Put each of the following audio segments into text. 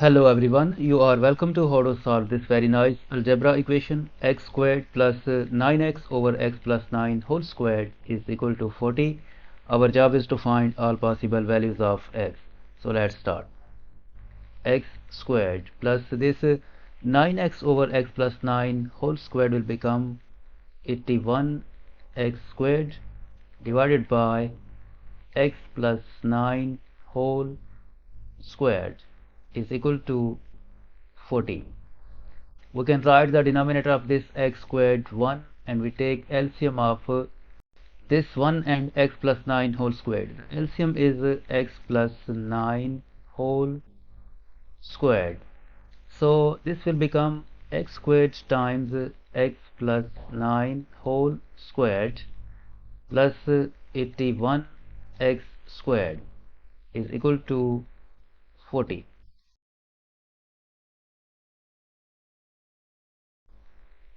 Hello everyone, you are welcome to how to solve this very nice algebra equation. X squared plus 9x over x plus 9 whole squared is equal to 40. Our job is to find all possible values of x. So let's start. X squared plus this 9x over x plus 9 whole squared will become 81x squared divided by x plus 9 whole squared is equal to 40. We can write the denominator of this x squared 1 and we take LCM of this 1 and x plus 9 whole squared. LCM is x plus 9 whole squared. So this will become x squared times x plus 9 whole squared plus 81x squared is equal to 40.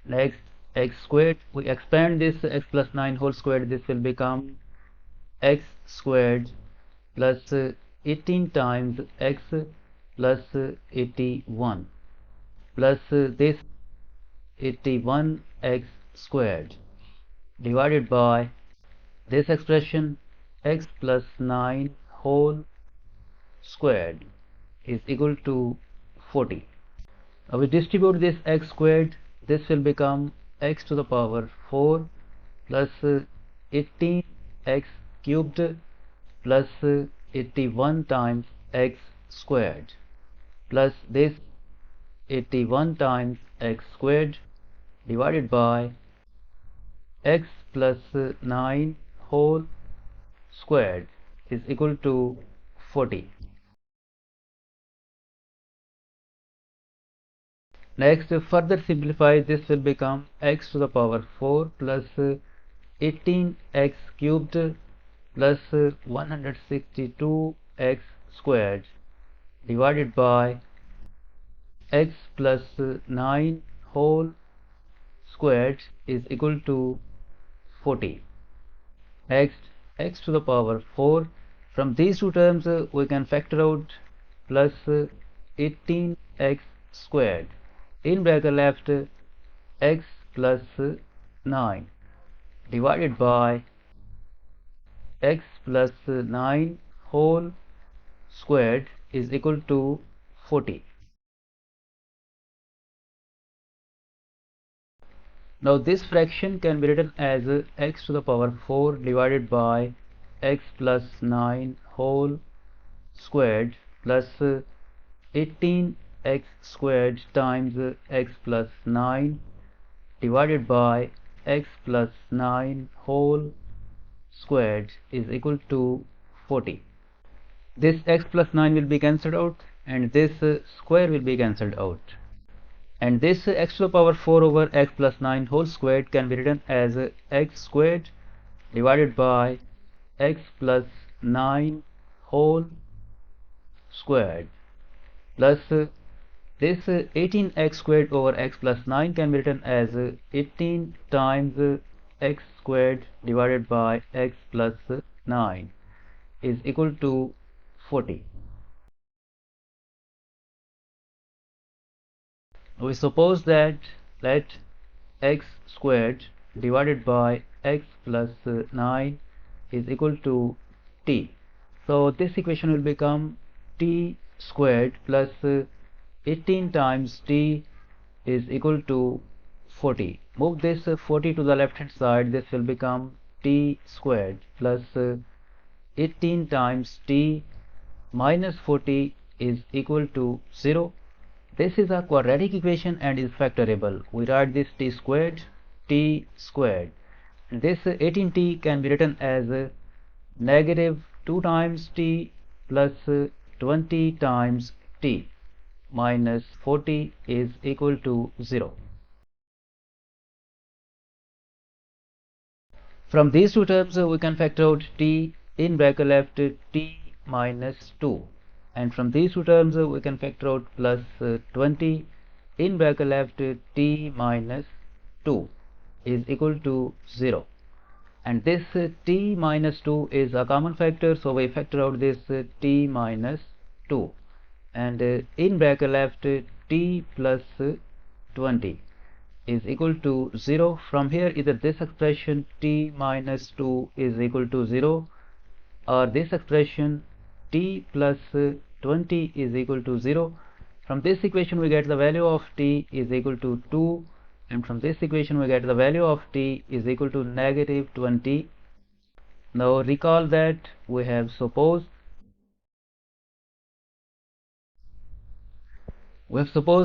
Next, x squared, we expand this x plus 9 whole squared, this will become x squared plus 18 times x plus 81 plus this 81x squared divided by this expression x plus 9 whole squared is equal to 40. Now we distribute this x squared, this will become x to the power 4 plus 18x cubed plus 81 times x squared plus this 81 times x squared divided by x plus 9 whole squared is equal to 40. Next, further simplify, this will become x to the power 4 plus 18x cubed plus 162x squared divided by x plus 9 whole squared is equal to 40. Next, x to the power 4. From these two terms we can factor out plus 18x squared. In bracket left x plus 9 divided by x plus 9 whole squared is equal to 40. Now this fraction can be written as x to the power 4 divided by x plus 9 whole squared plus 18 x squared times x plus 9 divided by x plus 9 whole squared is equal to 40. This x plus 9 will be cancelled out and this square will be cancelled out. And this x to the power 4 over x plus 9 whole squared can be written as x squared divided by x plus 9 whole squared plus this 18x squared over x plus 9 can be written as 18 times x squared divided by x plus 9 is equal to 40. We suppose that let x squared divided by x plus 9 is equal to t. So this equation will become t squared plus 18 times t is equal to 40. Move this 40 to the left hand side, this will become t squared plus 18 times t minus 40 is equal to 0. This is a quadratic equation and is factorable. We write this t squared. This 18t can be written as negative 2 times t plus 20 times t minus 40 is equal to 0. From these two terms we can factor out t. In bracket left t minus 2, and from these two terms we can factor out plus 20. In bracket left t minus 2 is equal to 0, and this t minus 2 is a common factor, so we factor out this t minus 2, and in bracket left t plus 20 is equal to 0. From here, either this expression t minus 2 is equal to 0, or this expression t plus 20 is equal to 0. From this equation we get the value of t is equal to 2, and from this equation we get the value of t is equal to negative 20. Now recall that we have supposed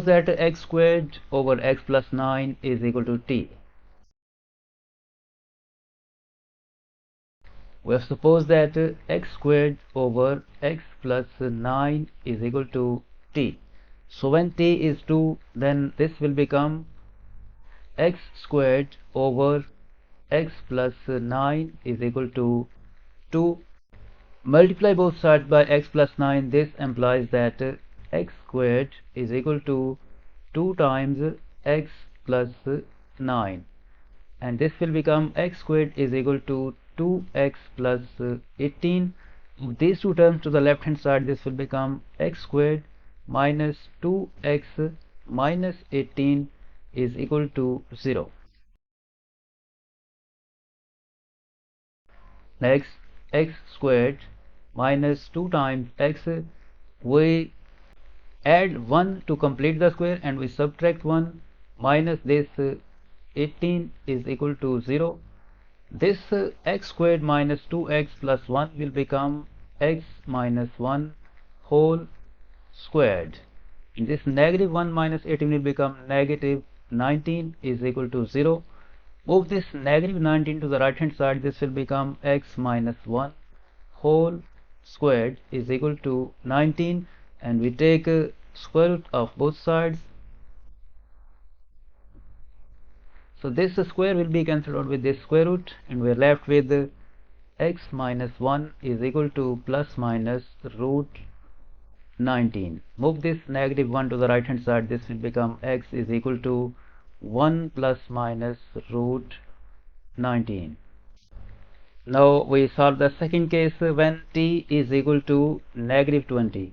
that x squared over x plus 9 is equal to t. We have supposed that x squared over x plus 9 is equal to t. So when t is 2, then this will become x squared over x plus 9 is equal to 2. Multiply both sides by x plus 9. This implies that x squared is equal to 2 times x plus 9, and this will become x squared is equal to 2x plus 18. These two terms to the left hand side, this will become x squared minus 2x minus 18 is equal to 0. Next, x squared minus 2 times x, we add 1 to complete the square and we subtract 1 minus this 18 is equal to 0. This x squared minus 2x plus 1 will become x minus 1 whole squared. This negative 1 minus 18 will become negative 19 is equal to 0. Move this negative 19 to the right hand side. This will become x minus 1 whole squared is equal to 19, and we take square root of both sides. So this square will be cancelled out with this square root, and we are left with x minus 1 is equal to plus minus root 19. Move this negative 1 to the right hand side. This will become x is equal to 1 plus minus root 19. Now we solve the second case when t is equal to negative 20.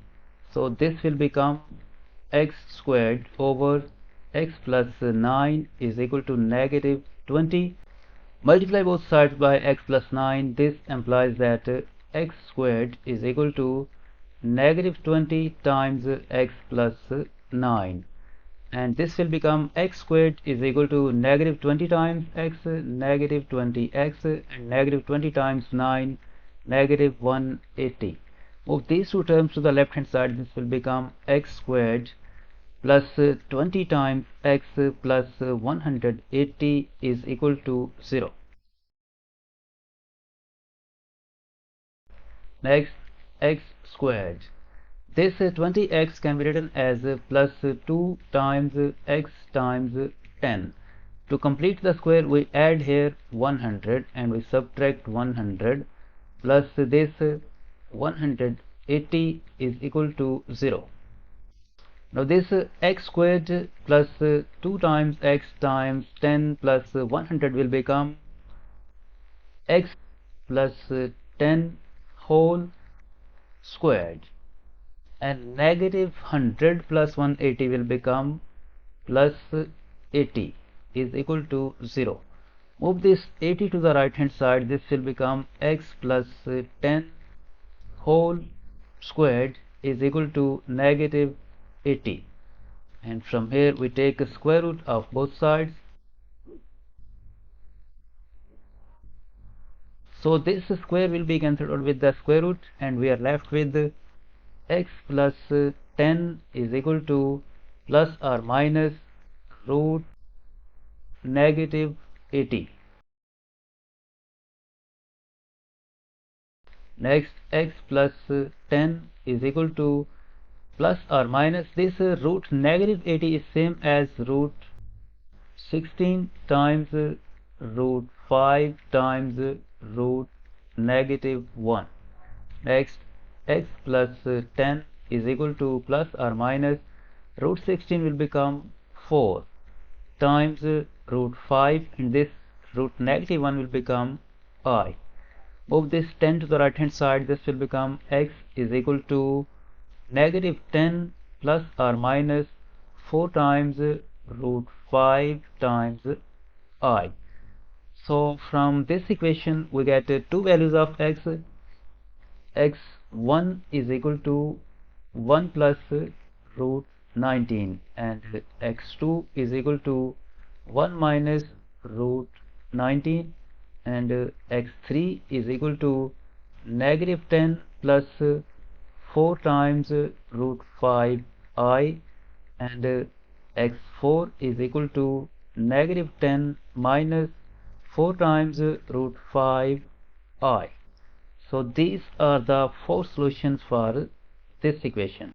So this will become x squared over x plus 9 is equal to negative 20. Multiply both sides by x plus 9. This implies that x squared is equal to negative 20 times x plus 9, and this will become x squared is equal to negative 20 times x, negative 20x, and negative 20 times 9, negative 180. Move these two terms to the left hand side. This will become x squared plus 20 times x plus 180 is equal to 0. Next, x squared. This 20x can be written as plus 2 times x times 10. To complete the square, we add here 100 and we subtract 100 plus this 180 is equal to 0. Now this x squared plus 2 times x times 10 plus 100 will become x plus 10 whole squared, and negative 100 plus 180 will become plus 80 is equal to 0. Move this 80 to the right hand side. This will become x plus 10 whole squared is equal to negative 80, and from here we take a square root of both sides. So this square will be cancelled out with the square root, and we are left with x plus 10 is equal to plus or minus root negative 80. Next, x plus 10 is equal to plus or minus this root negative 80 is same as root 16 times root 5 times root negative 1. Next, x plus 10 is equal to plus or minus root 16 will become 4 times root 5, and this root negative 1 will become I. Move this 10 to the right hand side. This will become x is equal to negative 10 plus or minus 4 times root 5 times I. So from this equation we get two values of x. X1 is equal to 1 plus root 19 and x2 is equal to 1 minus root 19 and x3 is equal to negative 10 plus 4 times root 5 I and x4 is equal to negative 10 minus 4 times root 5 I. So these are the four solutions for this equation.